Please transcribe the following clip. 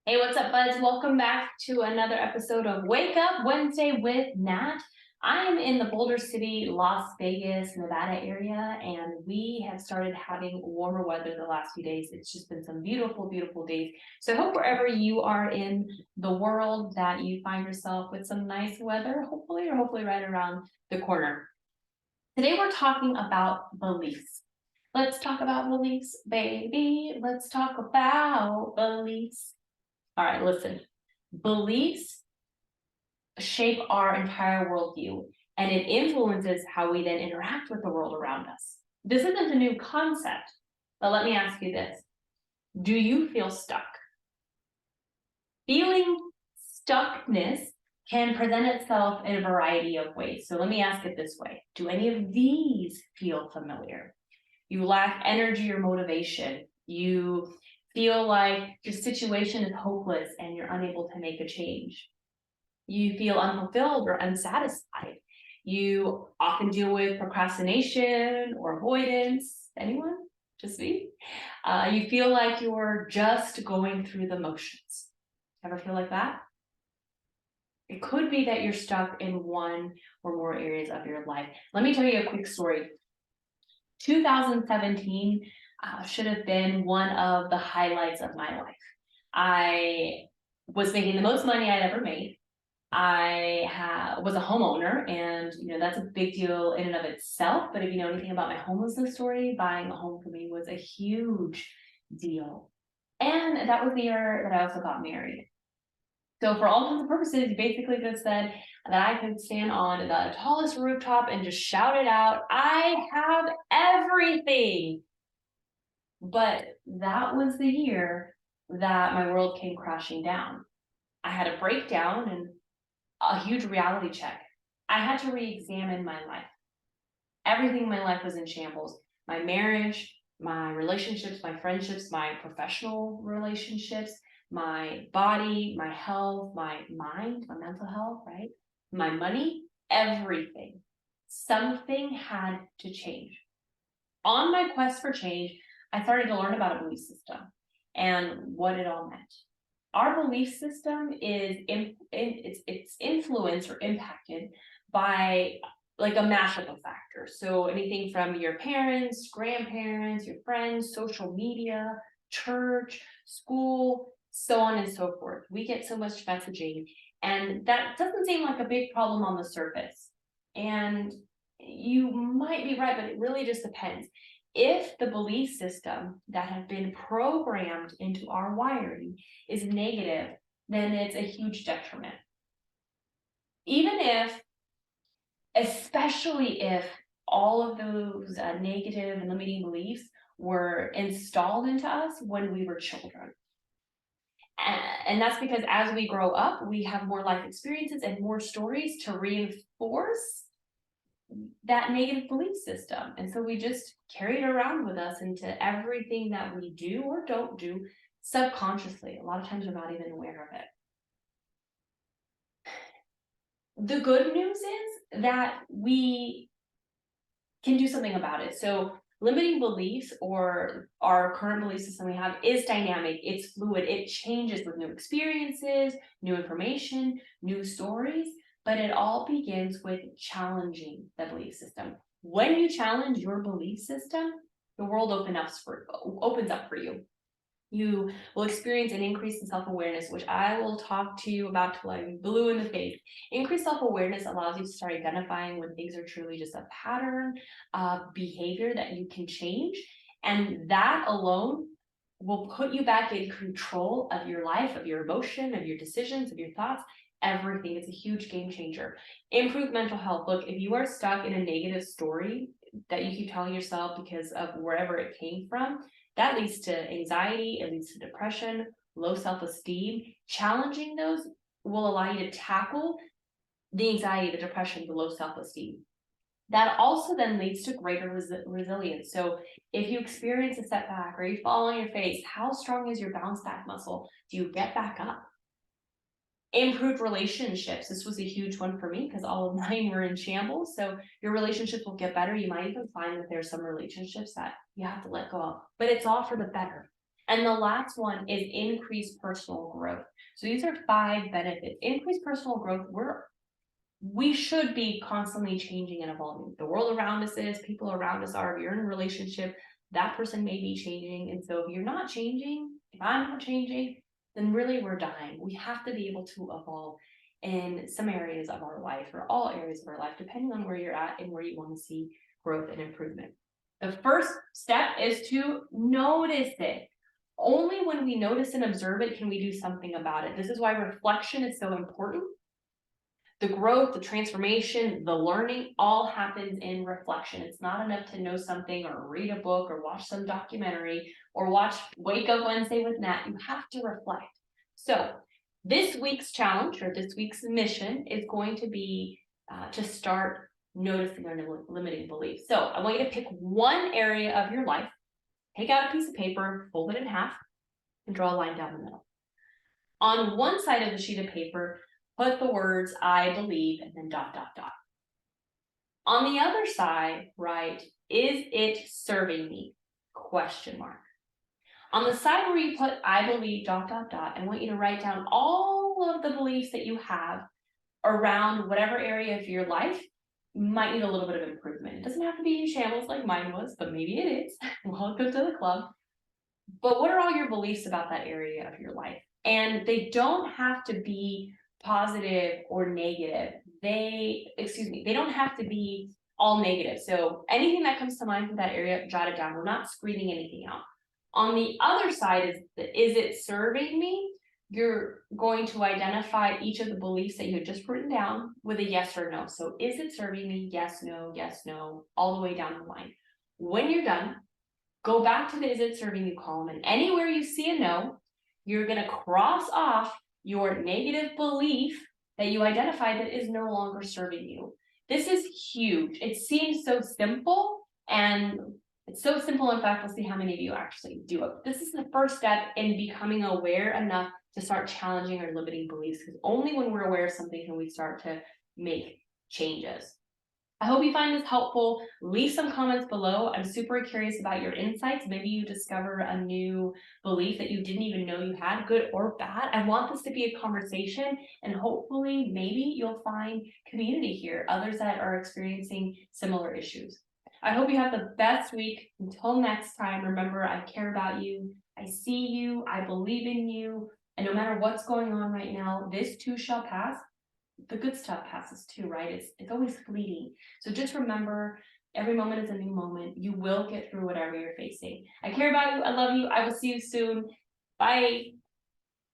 Hey, what's up, buds? Welcome back to another episode of Wake Up Wednesday with Nat. I'm in the Boulder City, Las Vegas, Nevada area, and we have started having warmer weather the last few days. It's just been some beautiful, beautiful days. So I hope wherever you are in the world that you find yourself with some nice weather, hopefully, or hopefully right around the corner. Today we're talking about beliefs. Let's talk about beliefs, baby. Let's talk about beliefs. All right, listen. Beliefs shape our entire worldview, and it influences how we then interact with the world around us. This isn't a new concept, but let me ask you this. Do you feel stuck? Feeling stuckness can present itself in a variety of ways. So let me ask it this way. Do any of these feel familiar? You lack energy or motivation. You feel like your situation is hopeless and you're unable to make a change. You feel unfulfilled or unsatisfied. You often deal with procrastination or avoidance. Anyone? Just me? You feel like you're just going through the motions. Ever feel like that? It could be that you're stuck in one or more areas of your life. Let me tell you a quick story. 2017 should have been one of the highlights of my life. I was making the most money I'd ever made. Was a homeowner, and that's a big deal in and of itself. But if you know anything about my homelessness story, buying a home for me was a huge deal. And that was the year that I also got married. So for all intents and purposes, he basically just said that I could stand on the tallest rooftop and just shout it out, I have everything. But that was the year that my world came crashing down. I had a breakdown and a huge reality check. I had to re-examine my life. Everything in my life was in shambles. My marriage, my relationships, my friendships, my professional relationships, my body, my health, my mind, my mental health, right? My money, everything. Something had to change. On my quest for change, I started to learn about a belief system and what it all meant. Our belief system is it's influenced or impacted by like a mashup of factors. So anything from your parents, grandparents, your friends, social media, church, school, so on and so forth. We get so much messaging, and that doesn't seem like a big problem on the surface. And you might be right, but it really just depends. If the belief system that have been programmed into our wiring is negative, then it's a huge detriment. Even if, especially if all of those negative and limiting beliefs were installed into us when we were children. And that's because as we grow up, we have more life experiences and more stories to reinforce that negative belief system. And so we just carry it around with us into everything that we do or don't do subconsciously. A lot of times we're not even aware of it. The good news is that we can do something about it. So limiting beliefs or our current belief system we have is dynamic, it's fluid, it changes with new experiences, new information, new stories, but it all begins with challenging the belief system. When you challenge your belief system, the world opens up for you. You will experience an increase in self-awareness, which I will talk to you about till I'm blue in the face. Increased self-awareness allows you to start identifying when things are truly just a pattern of behavior that you can change. And that alone will put you back in control of your life, of your emotion, of your decisions, of your thoughts, everything. It's a huge game changer. Improved mental health. Look, if you are stuck in a negative story that you keep telling yourself because of wherever it came from, that leads to anxiety, it leads to depression, low self-esteem. Challenging those will allow you to tackle the anxiety, the depression, the low self-esteem. That also then leads to greater resilience. So if you experience a setback or you fall on your face, how strong is your bounce back muscle? Do you get back up? Improved relationships. This was a huge one for me because all of mine were in shambles. So your relationships will get better. You might even find that there's some relationships that you have to let go of, but it's all for the better. And the last one is increased personal growth. So these are 5 benefits. Increased personal growth, we should be constantly changing and evolving. The world around us is, people around us are. If you're in a relationship, that person may be changing. And so if you're not changing, if I'm not changing, then really we're dying. We have to be able to evolve in some areas of our life, or all areas of our life, depending on where you're at and where you want to see growth and improvement. The first step is to notice it. Only when we notice and observe it can we do something about it. This is why reflection is so important. The growth, the transformation, the learning all happens in reflection. It's not enough to know something or read a book or watch some documentary or watch Wake Up Wednesday with Nat. You have to reflect. So this week's challenge, or this week's mission, is going to be to start noticing our limiting beliefs. So I want you to pick one area of your life, take out a piece of paper, fold it in half, and draw a line down the middle. On one side of the sheet of paper, put the words I believe and then ... On the other side, write, is it serving me? ? On the side where you put I believe ... I want you to write down all of the beliefs that you have around whatever area of your life might need a little bit of improvement. It doesn't have to be in shambles like mine was, but maybe it is. Welcome to the club. But what are all your beliefs about that area of your life? And they don't have to be positive or negative. They don't have to be all negative. So anything that comes to mind for that area, jot it down. We're not screening anything out. On the other side is it serving me? You're going to identify each of the beliefs that you had just written down with a yes or no. So is it serving me? Yes, no, all the way down the line. When you're done, go back to the is it serving you column, and anywhere you see a no, you're going to cross off your negative belief that you identified that is no longer serving you. This is huge. It seems so simple, and it's so simple. In fact, we'll see how many of you actually do it. This is the first step in becoming aware enough to start challenging our limiting beliefs, because only when we're aware of something can we start to make changes. I hope you find this helpful. Leave some comments below. I'm super curious about your insights. Maybe you discover a new belief that you didn't even know you had, good or bad. I want this to be a conversation, and hopefully maybe you'll find community here, others that are experiencing similar issues. I hope you have the best week. Until next time, remember, I care about you. I see you. I believe in you. And no matter what's going on right now, this too shall pass. The good stuff passes too, right? It's always fleeting. So just remember, every moment is a new moment. You will get through whatever you're facing. I care about you. I love you. I will see you soon. Bye.